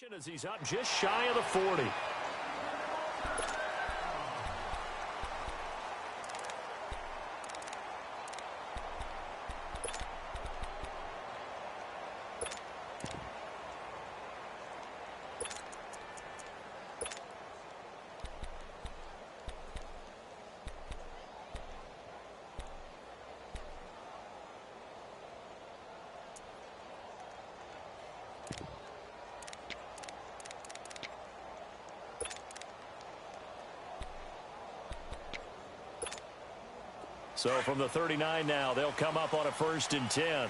As he's up just shy of the 40. So from the 39 now, they'll come up on a 1st and 10.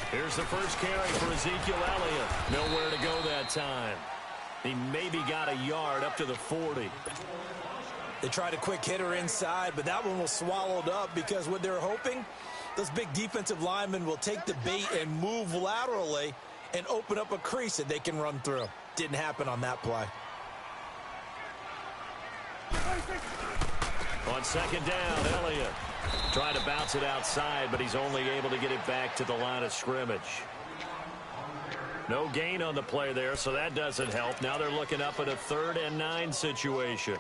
Here's the first carry for Ezekiel Elliott. Nowhere to go that time. He maybe got a yard up to the 40. They tried a quick hitter inside, but that one was swallowed up because what they're hoping, those big defensive linemen will take the bait and move laterally and open up a crease that they can run through. Didn't happen on that play. On 2nd down, Elliott trying to bounce it outside, but he's only able to get it back to the line of scrimmage. No gain on the play there, so that doesn't help. Now they're looking up at a 3rd and 9 situation.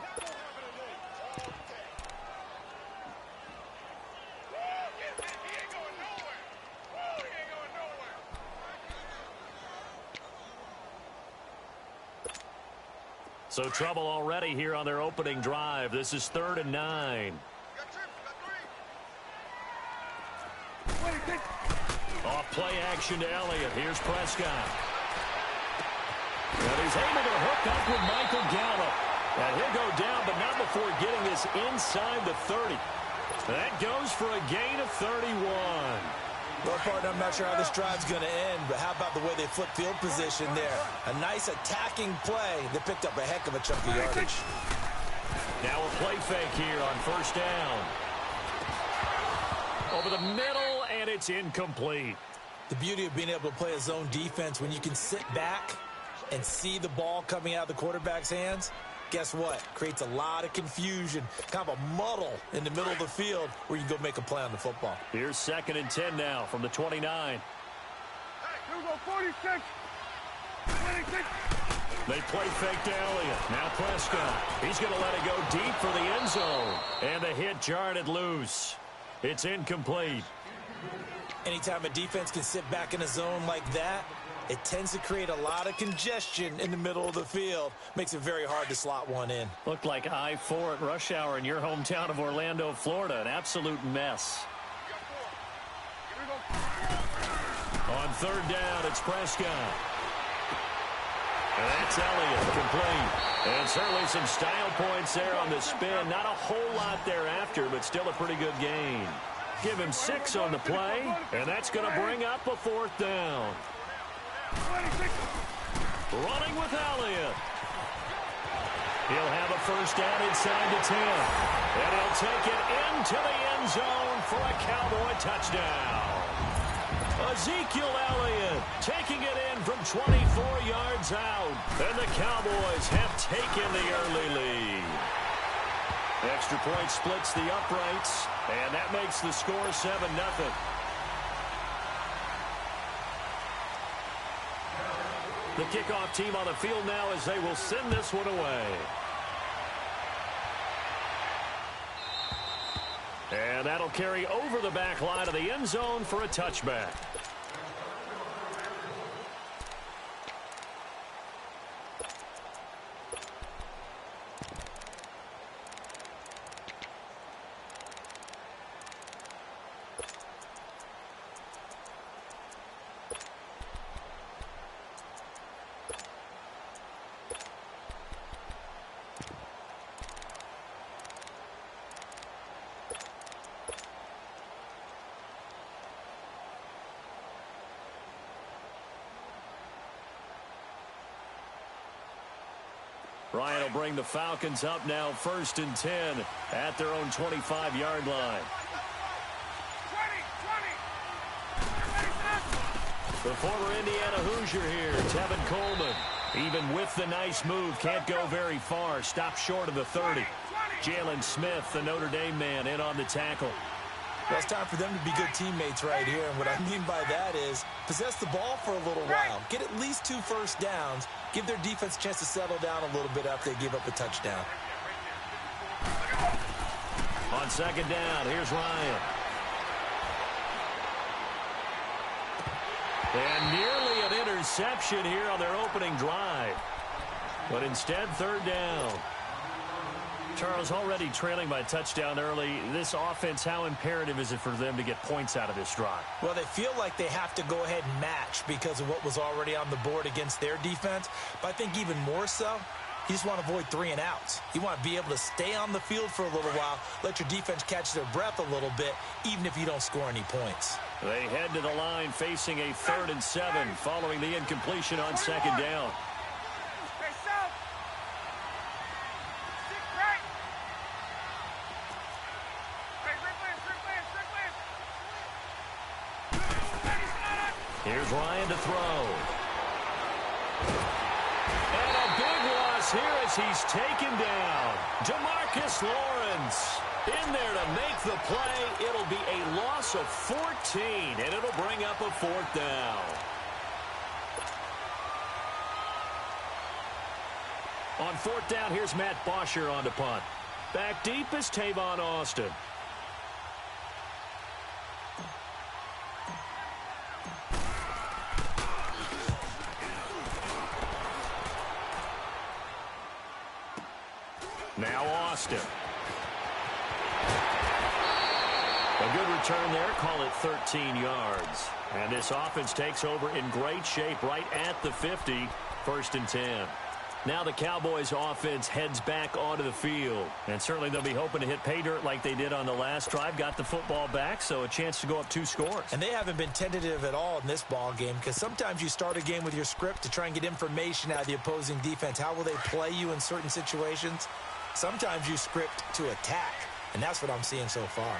So trouble already here on their opening drive. This is 3rd and 9. Off play action to Elliott. Here's Prescott. And he's able to hook up with Michael Gallup. And he'll go down, but not before getting this inside the 30. That goes for a gain of 31. Well, partner, I'm not sure how this drive's going to end, but how about the way they flip field position there? A nice attacking play that picked up a heck of a chunk of yardage. Now a play fake here on 1st down. Over the middle, and it's incomplete. The beauty of being able to play a zone defense when you can sit back and see the ball coming out of the quarterback's hands, guess what? Creates a lot of confusion, kind of a muddle in the middle of the field where you can go make a play on the football. Here's 2nd and 10 now from the 29. Hey, here we go, 46. 26. They play fake to Elliott. Now Prescott. He's going to let it go deep for the end zone. And the hit jarred it loose. It's incomplete. Anytime a defense can sit back in a zone like that, it tends to create a lot of congestion in the middle of the field. Makes it very hard to slot one in. Looked like I-4 at rush hour in your hometown of Orlando, Florida. An absolute mess. On 3rd down, it's Prescott. And that's Elliott, complete. And certainly some style points there on the spin. Not a whole lot thereafter, but still a pretty good gain. Give him 6 on the play, and that's going to bring up a 4th down. Running with Elliott. He'll have a 1st down inside the 10. And he'll take it into the end zone for a Cowboy touchdown. Ezekiel Elliott taking it in from 24 yards out. And the Cowboys have taken the early lead. Extra point splits the uprights, and that makes the score 7-0. The kickoff team on the field now as they will send this one away. And that'll carry over the back line of the end zone for a touchback. Ryan will bring the Falcons up now 1st and 10 at their own 25-yard line. 20. The former Indiana Hoosier here, Tevin Coleman. Even with the nice move, can't go very far. Stopped short of the 30. Jalen Smith, the Notre Dame man, in on the tackle. Well, it's time for them to be good teammates right here. And what I mean by that is possess the ball for a little while. Get at least 2 first downs. Give their defense a chance to settle down a little bit after they give up a touchdown. On second down, here's Ryan. And nearly an interception here on their opening drive. But instead, third down. Charles, already trailing by a touchdown early. This offense, how imperative is it for them to get points out of this drive? Well, they feel like they have to go ahead and match because of what was already on the board against their defense. But I think even more so, you just want to avoid 3 and outs. You want to be able to stay on the field for a little while, let your defense catch their breath a little bit, even if you don't score any points. They head to the line facing a 3rd and 7 following the incompletion on second down. Here's Ryan to throw. And a big loss here as he's taken down. DeMarcus Lawrence in there to make the play. It'll be a loss of 14, and it'll bring up a 4th down. On 4th down, here's Matt Bosher on to punt. Back deep is Tavon Austin. Now Austin. A good return there. Call it 13 yards. And this offense takes over in great shape right at the 50. 1st and 10. Now the Cowboys offense heads back onto the field. And certainly they'll be hoping to hit pay dirt like they did on the last drive. Got the football back, so a chance to go up 2 scores. And they haven't been tentative at all in this ball game because sometimes you start a game with your script to try and get information out of the opposing defense. How will they play you in certain situations? Sometimes you script to attack, and that's what I'm seeing so far.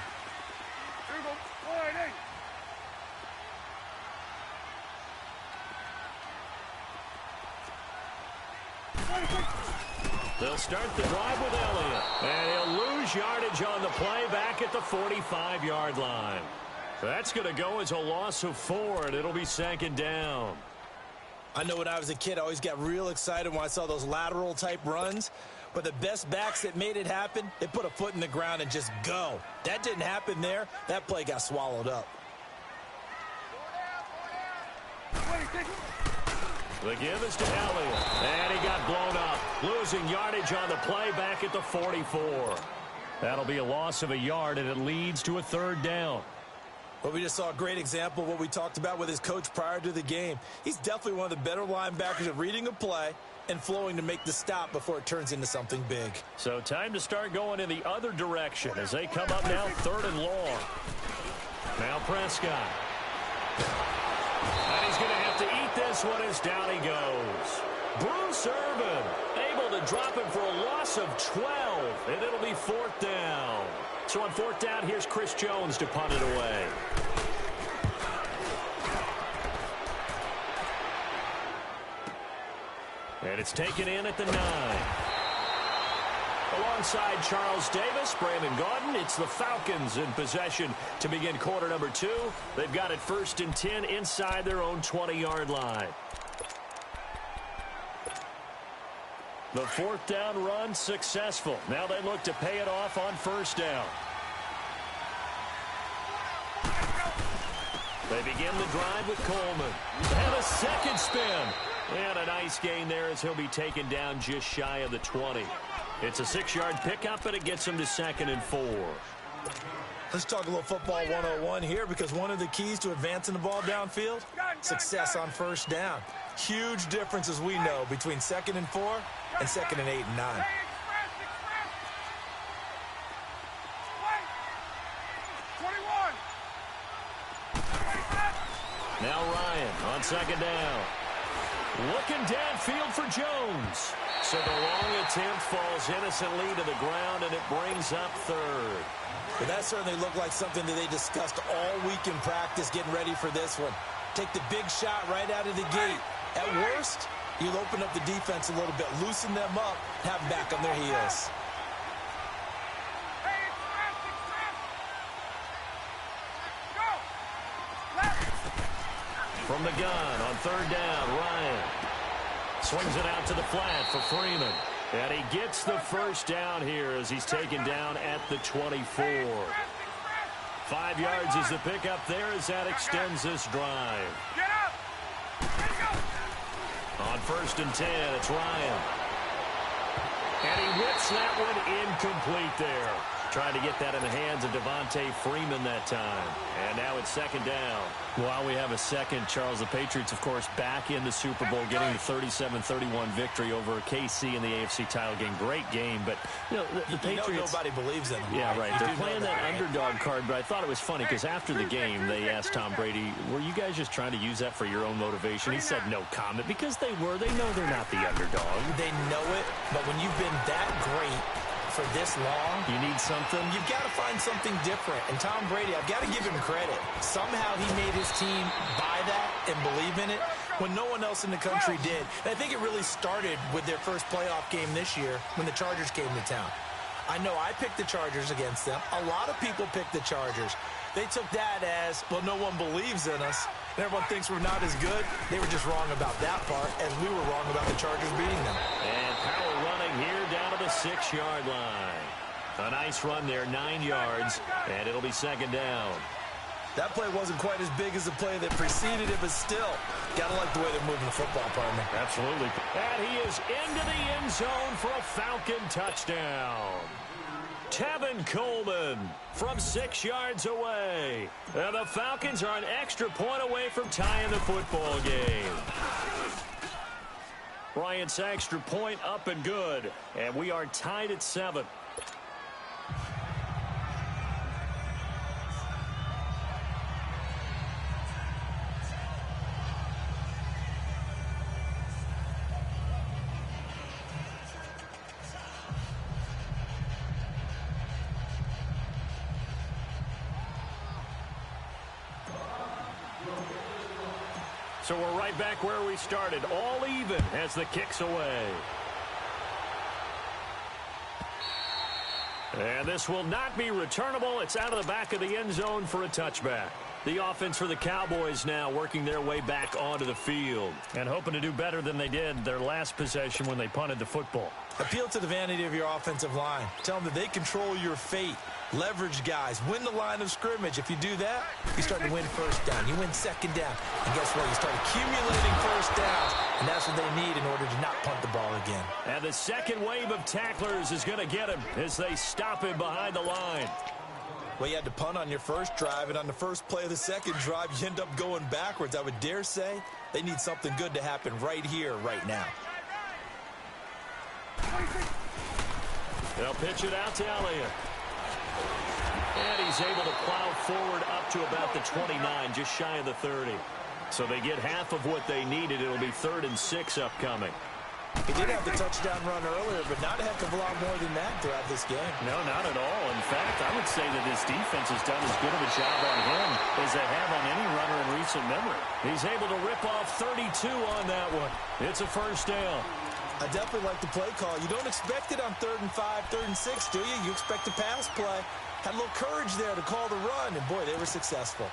They'll start the drive with Elliott. And he'll lose yardage on the play back at the 45-yard line. That's going to go as a loss of 4, and it'll be 2nd down. I know when I was a kid, I always got real excited when I saw those lateral-type runs. But the best backs that made it happen, they put a foot in the ground and just go. That didn't happen there. That play got swallowed up. The give is to Elliott. And he got blown up. Losing yardage on the play back at the 44. That'll be a loss of a yard, and it leads to a 3rd down. Well, we just saw a great example of what we talked about with his coach prior to the game. He's definitely one of the better linebackers at reading a play and flowing to make the stop before it turns into something big. So time to start going in the other direction as they come up now 3rd and long. Now Prescott. And he's going to have to eat this one as down he goes. Bruce Irvin able to drop him for a loss of 12, and it'll be 4th down. So on 4th down, here's Chris Jones to punt it away. And it's taken in at the 9. Alongside Charles Davis, Brandon Gaudin, it's the Falcons in possession to begin quarter number 2. They've got it 1st and 10 inside their own 20-yard line. The 4th down run successful. Now they look to pay it off on 1st down. They begin the drive with Coleman. And a 2nd spin. And a nice gain there as he'll be taken down just shy of the 20. It's a 6-yard pickup, and it gets him to 2nd and 4. Let's talk a little football 101 here because one of the keys to advancing the ball downfield, success on 1st down. Huge difference, as we know, between 2nd and 4 and 2nd and 8 and 9. Now Ryan on 2nd down. Looking downfield for Jones. So the long attempt falls innocently to the ground, and it brings up 3rd. But that certainly looked like something that they discussed all week in practice getting ready for this one. Take the big shot right out of the gate. At worst, you'll open up the defense a little bit, loosen them up, have them back on their heels. From the gun on third down, Ryan swings it out to the flat for Freeman. And he gets the first down here as he's taken down at the 24. 5 yards is the pickup there as that extends this drive. On first and 10, it's Ryan. And he whips that one incomplete there. Trying to get that in the hands of Devontae Freeman that time. And now it's second down. While we have a second, Charles, the Patriots, of course, back in the Super Bowl, getting the 37-31 victory over KC in the AFC title game. Great game, but, you know, the Patriots... nobody believes in them. Yeah, right. They're playing that underdog card, but I thought it was funny because after the game, they asked Tom Brady, were you guys just trying to use that for your own motivation? He said no comment because they were. They know they're not the underdog. They know it, but when you've been that great for this long, you need something. You've got to find something different. And Tom Brady, I've got to give him credit. Somehow he made his team buy that and believe in it when no one else in the country did. And I think it really started with their first playoff game this year when the Chargers came to town. I know I picked the Chargers against them. A lot of people picked the Chargers. They took that as, well, no one believes in us, and everyone thinks we're not as good. They were just wrong about that part, as we were wrong about the Chargers beating them. And power running here down to the 6-yard line. A nice run there, 9 yards, and it'll be second down. That play wasn't quite as big as the play that preceded it, but still, gotta like the way they're moving the football, partner. Absolutely. And he is into the end zone for a Falcon touchdown. Tevin Coleman from 6 yards away. And the Falcons are an extra point away from tying the football game. Bryant's extra point up and good. And we are tied at 7. So we're right back where we started, all even as the kick's away. And this will not be returnable. It's out of the back of the end zone for a touchback. The offense for the Cowboys now working their way back onto the field and hoping to do better than they did their last possession when they punted the football. Appeal to the vanity of your offensive line. Tell them that they control your fate. Leverage guys. Win the line of scrimmage. If you do that, you start to win first down. You win second down. And guess what? You start accumulating first downs. And that's what they need in order to not punt the ball again. And the second wave of tacklers is going to get him as they stop him behind the line. Well, you had to punt on your first drive, and on the first play of the second drive, you end up going backwards. I would dare say they need something good to happen right here, right now. They'll pitch it out to Elliott. And he's able to plow forward up to about the 29, just shy of the 30. So they get half of what they needed. It'll be 3rd and 6 upcoming. He did have the touchdown run earlier, but not a heck of a lot more than that throughout this game. No, not at all. In fact, I would say that his defense has done as good of a job on him as they have on any runner in recent memory. He's able to rip off 32 on that one. It's a first down. I definitely like the play call. You don't expect it on 3rd and 5, 3rd and 6, do you? You expect a pass play. Had a little courage there to call the run, and boy, they were successful.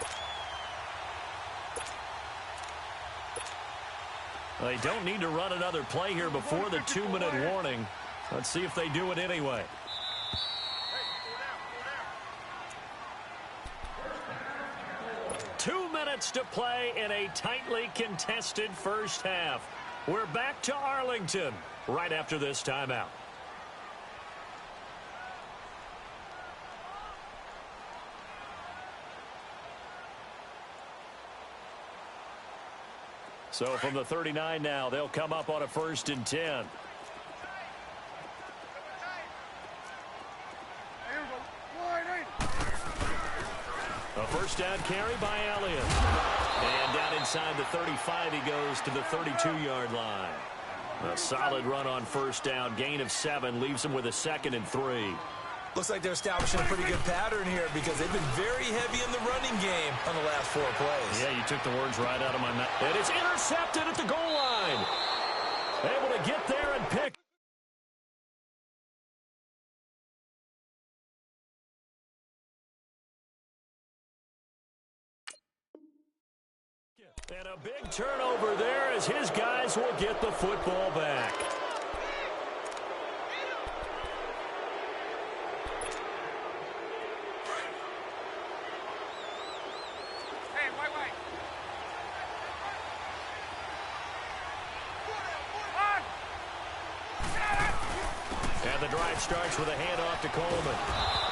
They don't need to run another play here before the 2-minute warning. Let's see if they do it anyway. Two minutes to play in a tightly contested first half. We're back to Arlington right after this timeout. So from the 39 now, they'll come up on a 1st and 10. A first down carry by Elliott. And down inside the 35, he goes to the 32-yard line. A solid run on first down, gain of 7, leaves him with a 2nd and 3. Looks like they're establishing a pretty good pattern here because they've been very heavy in the running game on the last 4 plays. Yeah, you took the words right out of my mouth. And it's intercepted at the goal line. Able to get there and pick. And a big turnover there as his guys will get the football back. And the drive starts with a handoff to Coleman.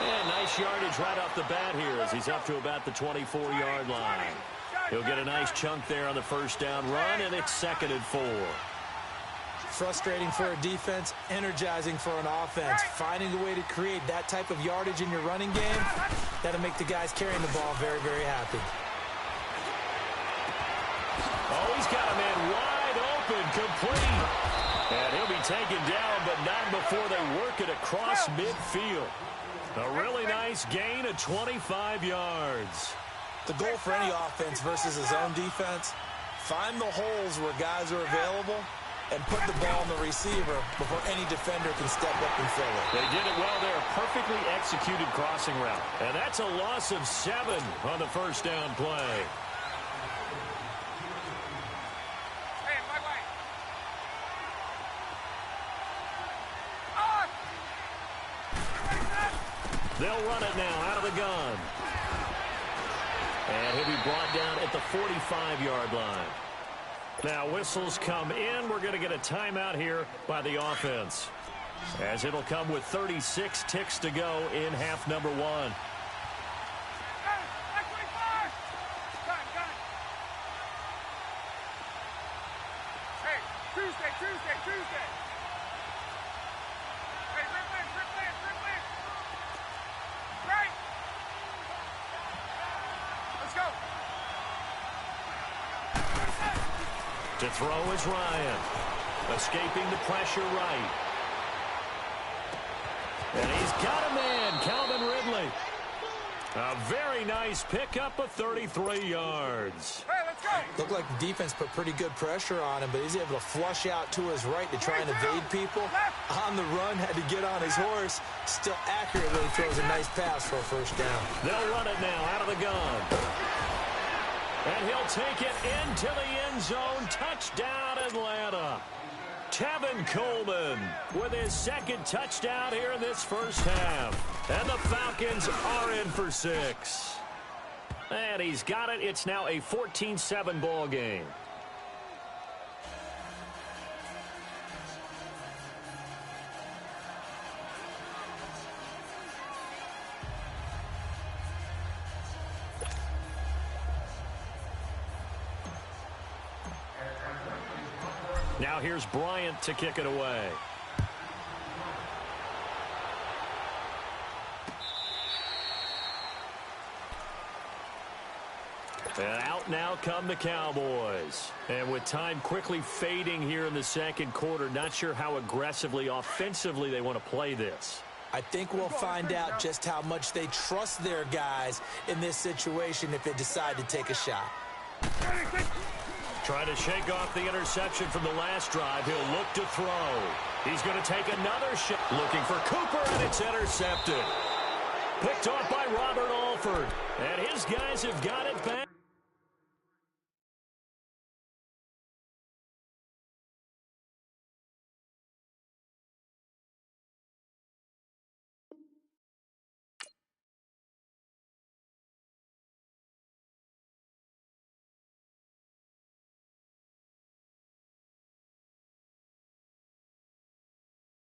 And nice yardage right off the bat here as he's up to about the 24-yard line. He'll get a nice chunk there on the first down run, and it's 2nd and 4. Frustrating for a defense, energizing for an offense. Finding a way to create that type of yardage in your running game, that'll make the guys carrying the ball very, very happy. Oh, he's got a man wide open, complete. And he'll be taken down, but not before they work it across midfield. A really nice gain of 25 yards. The goal for any offense versus a zone defense, find the holes where guys are available and put the ball on the receiver before any defender can step up and fill it. They did it well there. Perfectly executed crossing route. And that's a loss of 7 on the first down play. They'll run it now out of the gun. And he'll be brought down at the 45-yard line. Now whistles come in. We're going to get a timeout here by the offense, as it'll come with 36 ticks to go in half number 1. Tuesday. To throw is Ryan. Escaping the pressure right. And he's got a man, Calvin Ridley. A very nice pickup of 33 yards. Hey, let's go. Looked like the defense put pretty good pressure on him, but he's able to flush out to his right to try and evade people. On the run, had to get on his horse. Still accurately throws a nice pass for a first down. They'll run it now out of the gun. And he'll take it into the end zone. Touchdown, Atlanta. Tevin Coleman with his 2nd touchdown here in this first half. And the Falcons are in for 6. And he's got it. It's now a 14-7 ball game. Now here's Bryant to kick it away. And out now come the Cowboys. And with time quickly fading here in the second quarter, not sure how aggressively, offensively they want to play this. I think we'll find out just how much they trust their guys in this situation if they decide to take a shot. Trying to shake off the interception from the last drive. He'll look to throw. He's going to take another shot. Looking for Cooper, and it's intercepted. Picked off by Robert Alford. And his guys have got it back.